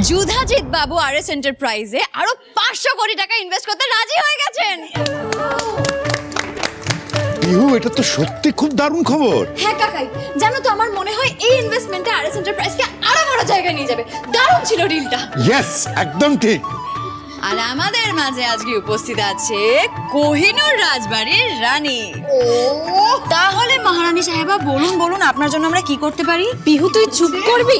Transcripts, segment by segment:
যুধাজিৎ বাবু RS এন্টারপ্রাইজে আরো 500 কোটি টাকা ইনভেস্ট করতে রাজি হয়ে গেছেন। পিহু, এটা তো সত্যি খুব দারুণ খবর। হ্যাঁ কাকাই, জানো তো আমার মনে হয় এই ইনভেস্টমেন্টে আরএস এন্টারপ্রাইজকে আরো বড় জায়গায় নিয়ে যাবে। দারুণ ছিল ডিলটা। ইয়েস, একদম ঠিক। আর আমাদের মাঝে আজকে উপস্থিত আছে কোহিনূর রাজবাড়ির রানী। তাহলে মহারানী সাহেবা বলুন বলুন আপনার জন্য আমরা কি করতে পারি? পিহু তুই চুপ করবি?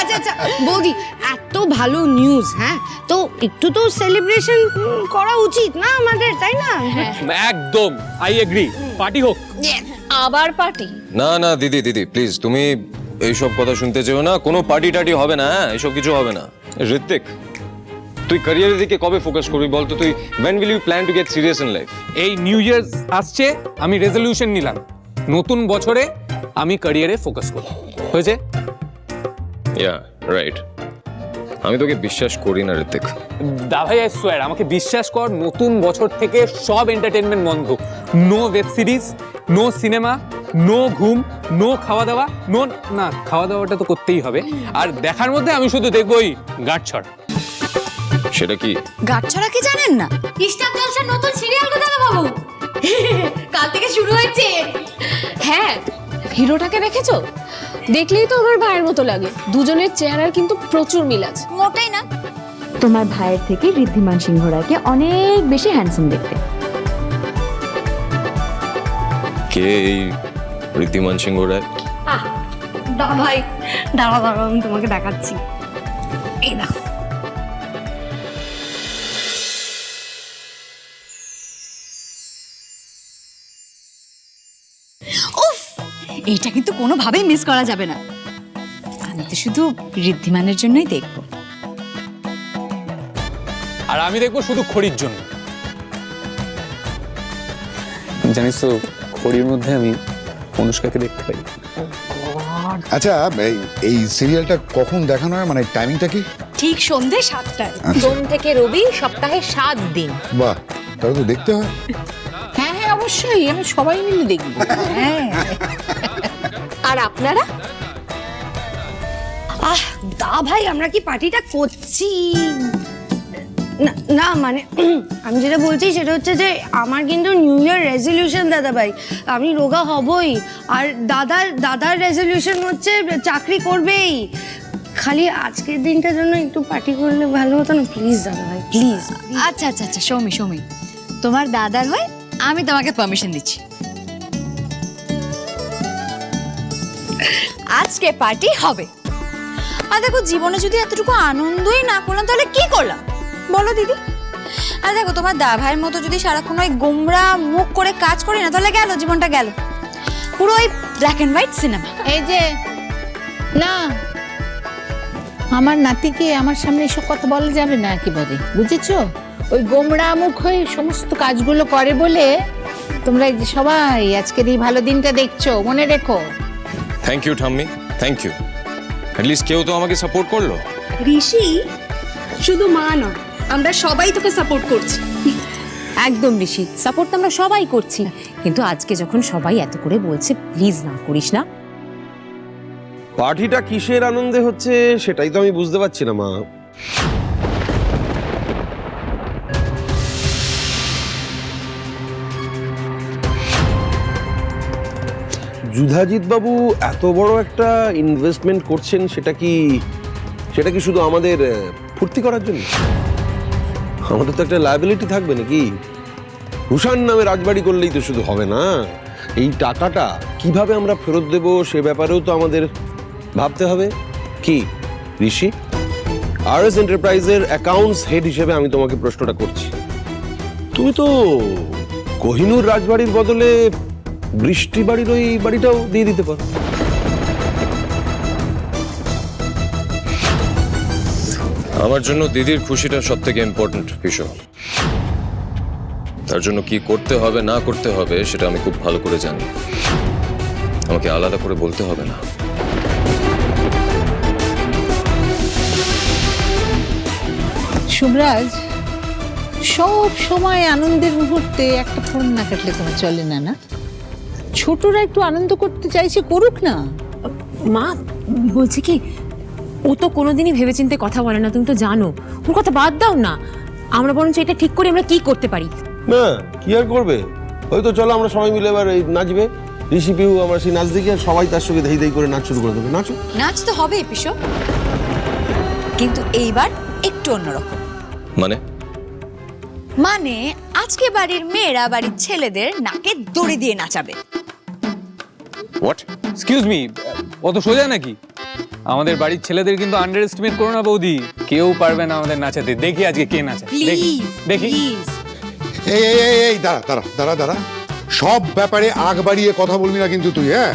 আচ্ছা আচ্ছা বৌদি, এত ভালো নিউজ, হ্যাঁ তো একটু তো সেলিব্রেশন করা উচিত না আমাদের, তাই না? একদম আই এগ্রি, পার্টি হোক। আবার পার্টি? না না দিদি দিদি প্লিজ, তুমি এইসব কথা শুনতে চেও না। কোনো পার্টি টাটি হবে না, হ্যাঁ এসব কিছু হবে না। ঋত্বিক, তুই ক্যারিয়ারের দিকে কবে ফোকাস করবি বলতো? তুই when will you plan to get serious in life? এই নিউ ইয়ার আসছে, আমি রেজলিউশন নিলাম নতুন বছরে আমি ক্যারিয়ারে ফোকাস করব। হয়েছে? Yeah right. আমি তোকে বিশ্বাস করি না ঋত্বিক। দাভাই আই সোয়ার, আমাকে বিশ্বাস কর, নতুন বছর থেকে সব এন্টারটেইনমেন্ট বন্ধ। No web series, no cinema, no ঘুম, নো খাওয়া দাওয়া, নো না খাওয়া দাওয়াটা তো করতেই হবে। আর দেখার মধ্যে আমি শুধু দেখবই গাঁটছড়। সেটা কি? গাছছড়া কি জানেন না? স্টার জলসার নতুন সিরিয়াল গো দাদা বাবু, কাল থেকে শুরু হয়েছে। হ্যাঁ, হিরোটাকে দেখেছো? দেখলেই তো আমার ভাইয়ের মতো লাগে। দুজনের চেহারার কিন্তু প্রচুর মিল আছে। মোটেই না। তোমার ভাইয়ের থেকে ঋদ্ধিমান সিংহ রায়কে অনেক বেশি হ্যান্ডসাম দেখতে। কে এই ঋদ্ধিমান সিংহ রায়? দাদা ভাই দাঁড়া দাঁড়া, আমি তোমাকে দেখাচ্ছি। এই দেখো। উফ, এইটা কিন্তু কোনোভাবেই মিস করা যাবে না। আমি তো শুধু ঋদ্ধিমানের জন্যই দেখবো। আর আমি দেখবো শুধু খড়ির জন্য। জানিস তো, খড়ির মধ্যে আমি অনুষ্কাকে দেখতে পাই। আচ্ছা, এই সিরিয়ালটা কখন দেখানো হয়, মানে টাইমিংটা কি? ঠিক সন্ধ্যে 7টায়, সোম থেকে রবি, সপ্তাহে 7 দিন। বাহ, তাহলে তো দেখতে হয়। হ্যাঁ হ্যাঁ অবশ্যই, আমি সবাই মিলে দেখবো। হ্যাঁ। আর আপনারা? দা ভাই, আমরা কি পার্টিটা করছি? না না, মানে আমি যেটা বলছি সেটা হচ্ছে যে আমার কিন্তু নিউ ইয়ার রেজলিউশন দাদা ভাই, আমি রোগা হবই। আর দাদার রেজলিউশন হচ্ছে চাকরি করবেই। খালি আজকের দিনটার জন্য একটু পার্টি করলে ভালো হতো না? প্লিজ দাদা ভাই, প্লিজ। আচ্ছা আচ্ছা আচ্ছা, সৌমি, তোমার দাদার হয় আমি তোমাকে পারমিশন দিচ্ছি। আজকে পার্টি হবে। আর দেখো, জীবনে যদি এতটুকু আনন্দই না করলাম তাহলে কি করলাম বলো দিদি? আর দেখো, তোমার দাভাইয়ের মতো যদি সারাক্ষণ ওই গোমরা মুখ করে কাজ করি না তাহলে গেল, জীবনটা গেল। পুরো ওই ব্ল্যাক এন্ড হোয়াইট সিনেমা। এই যে না, আমার নাতিকে আমার সামনে এসব কথা বলা যাবে না একেবারে, বুঝেছো? ওই গোমড়া মুখ হয়ে সমস্ত কাজগুলো করে বলে তোমরা এই যে সবাই আজকের এই ভালো দিনটা দেখছো, মনে রেখো। থ্যাংক ইউ ঠাম্মি, থ্যাংক ইউ। অ্যাটলিস্ট কেউ তো আমাকে সাপোর্ট করলো। ঋষি, শুধু মা না, আমরা সবাই তোকে সাপোর্ট করছি। একদম ঋষি, সাপোর্ট আমরা সবাই করছি, কিন্তু আজকে যখন সবাই এত করে বলছে, প্লিজ না করিস না। পার্টিটা কিসের আনন্দে হচ্ছে সেটাই তো আমি বুঝতে পারছি না মা। যুধাজিৎ বাবু এত বড় একটা ইনভেস্টমেন্ট করছেন, সেটা কি শুধু আমাদের ফুর্তি করার জন্য? আমাদের তো একটা লায়াবিলিটি থাকবে নাকি? রুশান নামে রাজবাড়ি করলেই তো শুধু হবে না, এই টাকাটা কিভাবে আমরা ফেরত দেব সে ব্যাপারেও তো আমাদের ভাবতে হবে। কি ঋষি, আরএস এন্টারপ্রাইজের অ্যাকাউন্টস হেড হিসেবে আমি তোমাকে প্রশ্নটা করছি। তুমি তো কোহিনূর রাজবাড়ির বদলে বৃষ্টি বাড়ির ওই বাড়িটাও দিয়ে দিতে পারো। আমার জন্য দিদির খুশিটা সব থেকে ইম্পর্টেন্ট বিষয়। তার জন্য কি করতে হবে না করতে হবে সেটা আমি খুব ভালো করে জানি। আমাকে আলাদা করে বলতে হবে না। শুভরাজ, সব সময় আনন্দের মুহূর্তে একটা ফোন না কাটলে তোমার চলে না। না, ছোটরা একটু আনন্দ করতে চাইছে, করুক না। মা বলছি কি, ও তো কোনোদিনই ভেবেচিন্তে কথা বলে না, তুমি তো জানো। ওর কথা বাদ দাও না, আমরা বরঞ্চ এটা ঠিক করে আমরা কি করতে পারি। না কি আর করবে, ওই তো চলো আমরা সবাই মিলে এবার এই নাচবে, ঋষি পিউ আমরা সেই নাচ দেখি আর সবাই তার সঙ্গে ধেই ধেই করে নাচ শুরু করে দেবে। নাচো। নাচ তো হবে পিসো, কিন্তু এইবার একটু অন্যরকম। মানে আজকে বাড়ির মেয়েরা বাড়ির ছেলেদের নাকে দড়ি দিয়ে নাচাবে। হোয়াট? এক্সকিউজ মি, অত সোজা নাকি? আমাদের বাড়ির ছেলেদের কিন্তু আন্ডার এস্টিমেট করো না বৌদি, কেউ পারবে না আমাদের নাচাতে। দেখি আজকে কে নাচে, দেখি দেখি। এই এই এই এই দাঁড়া দাঁড়া দাঁড়া দাঁড়া, সব ব্যাপারে আগ বাড়িয়ে কথা বলবি না কিন্তু তুই। হ্যাঁ,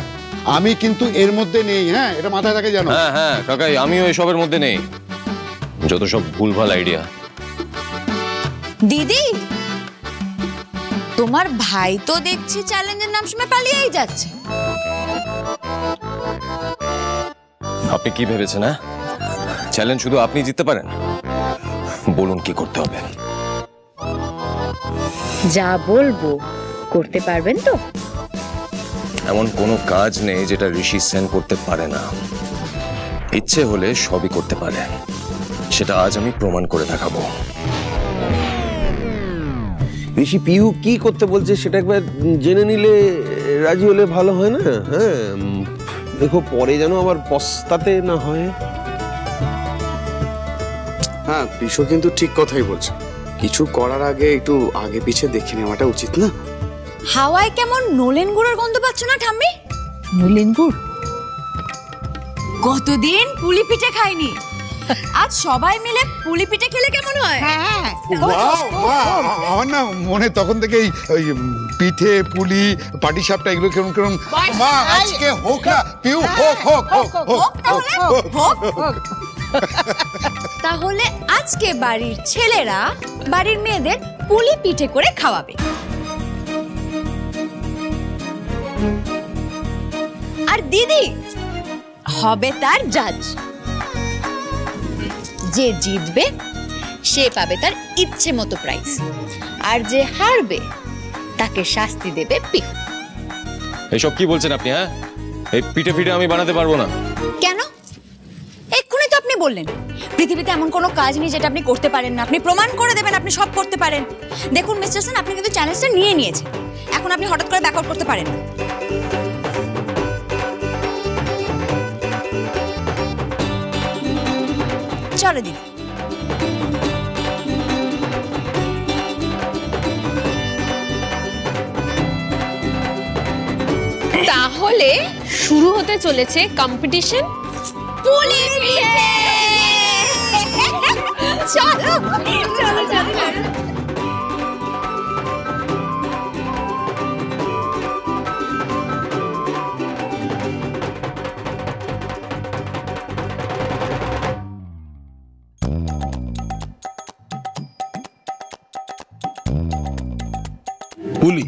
আমি কিন্তু এর মধ্যে নেই। হ্যাঁ, এটা মাথায় থাকে জানো। হ্যাঁ হ্যাঁ কাকাই, আমিও এসবের মধ্যে নেই। যত সব ভুলভাল আইডিয়া। দিদি, তোমার ভাই তো দেখছি চ্যালেঞ্জের নাম শুনে পালিয়েই যাচ্ছে। আপনি কি ভেবেছেন? হ্যাঁ, চ্যালেঞ্জ শুধু আপনি জিততে পারেন? বলুন কি করতে হবে। যা বলবো করতে পারবেন তো? এমন কোনো কাজ নেই যেটা ঋষি সেন করতে পারে না। ইচ্ছে হলে সবই করতে পারে, সেটা আজ আমি প্রমাণ করে দেখাবো। ঋষি পিউ কি করতে বলছে সেটা একবার জেনে নিলে রাজি হলে ভালো হয় না? হ্যাঁ, দেখো পরে যেন আবার পস্তাতে না হয়। হ্যাঁ, পিসো কিন্তু ঠিক কথাই বলছে। কিছু করার আগে একটু আগে পিছে দেখে নেওয়াটা উচিত না? হাওয়ায় কেমন নলেন গুড়ের গন্ধ পাচ্ছ না ঠাম্মি? নলেন গুড়? কতদিন পুলি পিঠে খাইনি, আজ সবাই মিলে পুলি পিঠে খেলে কেমন হয়? হ্যাঁ, ওয়াও, মা, আমার না মনে তখন থেকেই ওই পিঠে পুলি পাটিসাপটা এগুলো কেমন কেমন। মা আজকে হোক না পিউ, হোক হোক হোক হোক হোক হোক। তাহলে আজকে বাড়ির ছেলেরা বাড়ির মেয়েদের পুলি পিঠে করে খাওয়াবে, আর দিদি হবে তার জাজ। যে জিতবে সে পাবে তার ইচ্ছে মতো প্রাইজ, আর যে হারবে তাকে শাস্তি দেবে পিউ। এইসব কি বলছেন আপনি? হ্যাঁ, এই পিঠে ফিটে আমি বানাতে পারবো না। কেন? এক্ষুনি তো আপনি বললেন পৃথিবীতে এমন কোনো কাজ নেই যেটা আপনি করতে পারেন না। আপনি প্রমাণ করে দেবেন আপনি সব করতে পারেন। দেখুন মিস্টার সেন, আপনি কিন্তু চ্যালেঞ্জটা নিয়ে নিয়েছেন, এখন আপনি হঠাৎ করে ব্যাক আউট করতে পারেন না। চলো দিদি। তাহলে শুরু হতে চলেছে কম্পিটিশন পুলি পিঠে। চলো চলো চলো। পুলি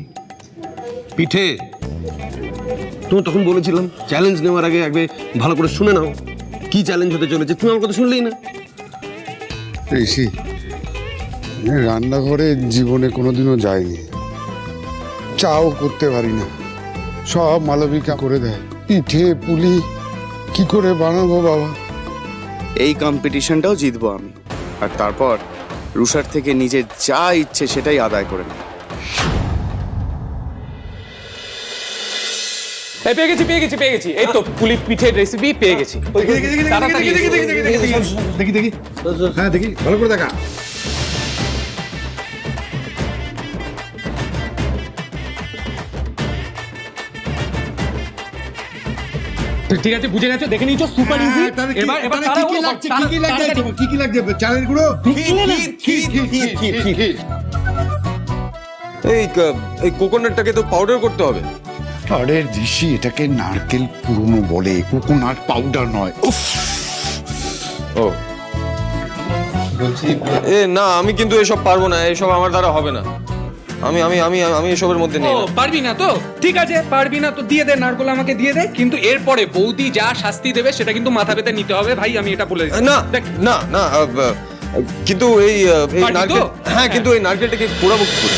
পিঠে, তুমি তখন বলেছিলাম চ্যালেঞ্জ নেওয়ার আগে একবার ভালো করে শুনে নাও কি চ্যালেঞ্জ হতে চলেছে। তুমি আমার কথা শুনলেই না। ঋষি, রান্নাঘরে জীবনে কোনোদিনও যায়নি, চাও করতে পারি না, সব মালবিকা করে দেয়। পিঠে পুলি কি করে বানাবো বাবা? এই কম্পিটিশনটাও জিতবো আমি, আর তারপর রুষার থেকে নিজের যা ইচ্ছে সেটাই আদায় করে নেব। এই পেয়ে গেছি। এই তো পুলি পিঠের রেসিপি পেয়ে গেছি। তাড়াতাড়ি দেখি দেখি, হ্যাঁ দেখি, ভালো করে দেখা। ঠিক আছে, বুঝে গেছো, দেখে নিয়েছো, সুপার ইজি। এবার কি কি লাগছে চালের গুঁড়ো, এই কোকোনাটটাকে তো পাউডার করতে হবে। আরে ঋষি, এটাকে নারকেল পুরনো বলে, কোকোনাট পাউডার নয়। উফ, ও এ না, আমি কিন্তু এসব পারবো না, এসব আমার দ্বারা হবে না। আমি আমি আমি আমি এসবের মধ্যে নেই। পারবি না তো? ঠিক আছে, পারবি না তো দিয়ে দে, নারকোল আমাকে দিয়ে দে, কিন্তু এরপরে বৌদি যা শাস্তি দেবে সেটা কিন্তু মাথা পেতে নিতে হবে ভাই, আমি এটা বলে দিচ্ছি। না না না, কিন্তু এই নারকেল, হ্যাঁ কিন্তু এই নারকেলটাকে পোড়াবো কি করে?